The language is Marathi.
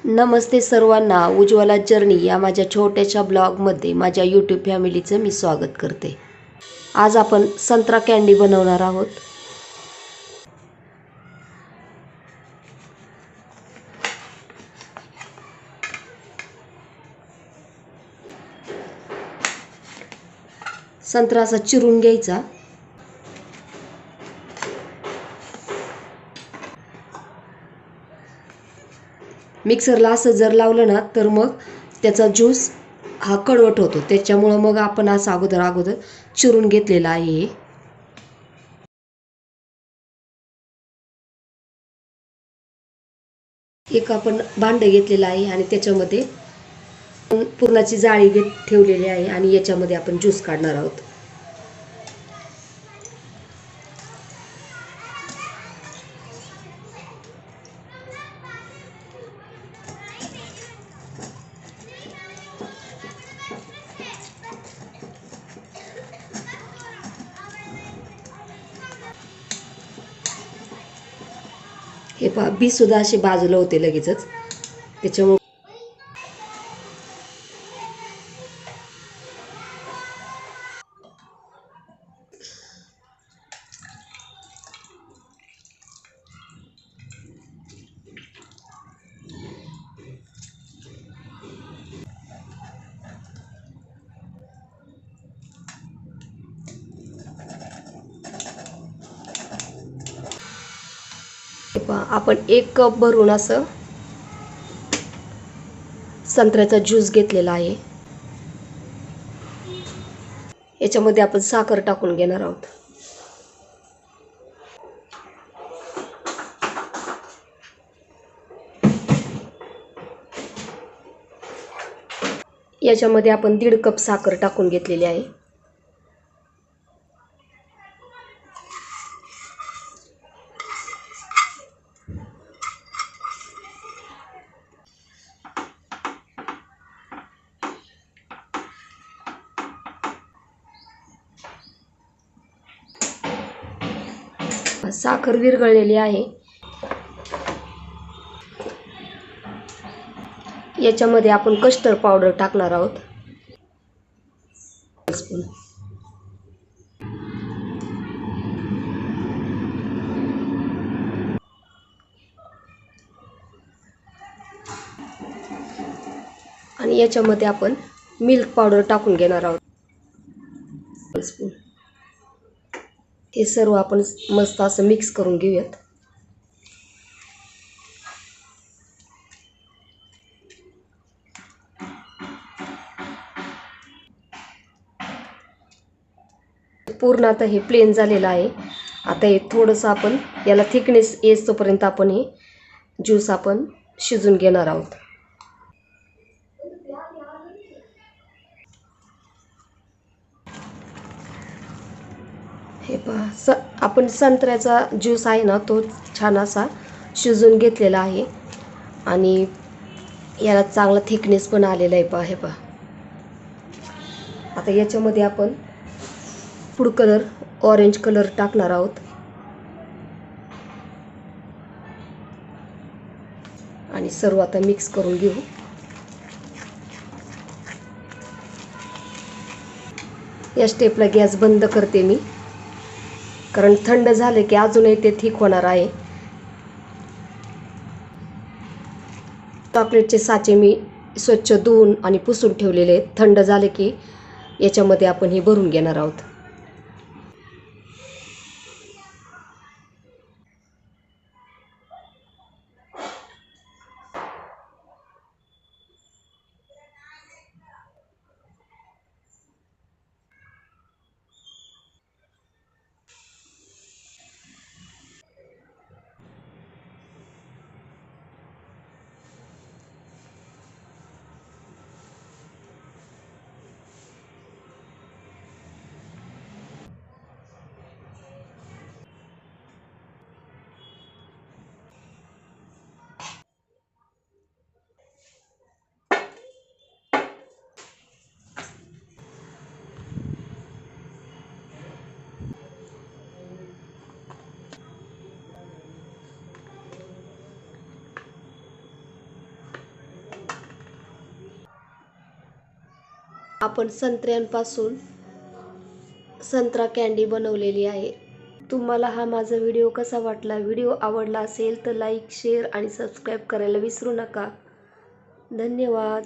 नमस्ते सर्वांना, उज्ज्वला जर्नी या माझ्या छोट्याशा ब्लॉगमध्ये माझ्या यूट्यूब फॅमिलीचं मी स्वागत करते। आज आपण संत्रा कँडी बनवणार आहोत। संत्रा असा चिरून घ्यायचा। मिक्सरला असं जर लावलं ना तर मग त्याचा ज्यूस हा कडवट होतो, त्याच्यामुळे मग आपण असं अगोदर चिरून घेतलेला आहे। एक आपण भांडं घेतलेलं आहे आणि त्याच्यामध्ये पुरणाची जाळी ठेवलेली आहे आणि याच्यामध्ये आपण ज्यूस काढणार आहोत। हे पहा, बी सुद्धा असे बाजूला होते लगेचच, त्याच्यामुळे आपण 1 कप भरून असं संत्र्याचा ज्यूस घेतलेला आहे। याच्यामध्ये आपण साखर टाकून घेणार आहोत। याच्यामध्ये आपण 1.5 कप साखर टाकून घेतलेली आहे। साखर विरघळलेली आहे। याच्यामध्ये आपण कस्टर्ड पावडर टाकणार आहोत। आणि याच्यामध्ये आपण मिल्क पावडर टाकून घेणार आहोत। हे सर्व आपण मस्त असं मिक्स करून घेऊयात। पूर्ण आता हे प्लेन झालेलं आहे। आता हे थोडंसं आपण याला थिकनेस येईपर्यंत आपण हे ज्यूस आपण शिजून घेणार आहोत। हे पहा, आपण संत्र्याचा ज्यूस आहे ना तो छान असा शिजून घेतलेला आहे आणि याला चांगला थिकनेस पण आलेला आहे। पहा, हे पहा। आता याच्यामध्ये आपण फूड कलर ऑरेंज कलर टाकणार आहोत आणि सर्व आता मिक्स करून घेऊ। या स्टेपला गॅस बंद करते मी, कारण थंड झाले की अजूनही ते थिक होणार आहे। चॉकलेटचे साचे मी स्वच्छ धुवून आणि पुसून ठेवलेले आहेत। थंड झाले की याच्यामध्ये आपण हे भरून घेणार आहोत। आपण संत्र्यांपासून संत्रा कँडी बनवलेली आहे. तुम्हाला हा माझा व्हिडिओ कसा वाटला? व्हिडिओ आवडला असेल तर लाईक, शेअर आणि सबस्क्राईब करायला विसरू नका. धन्यवाद.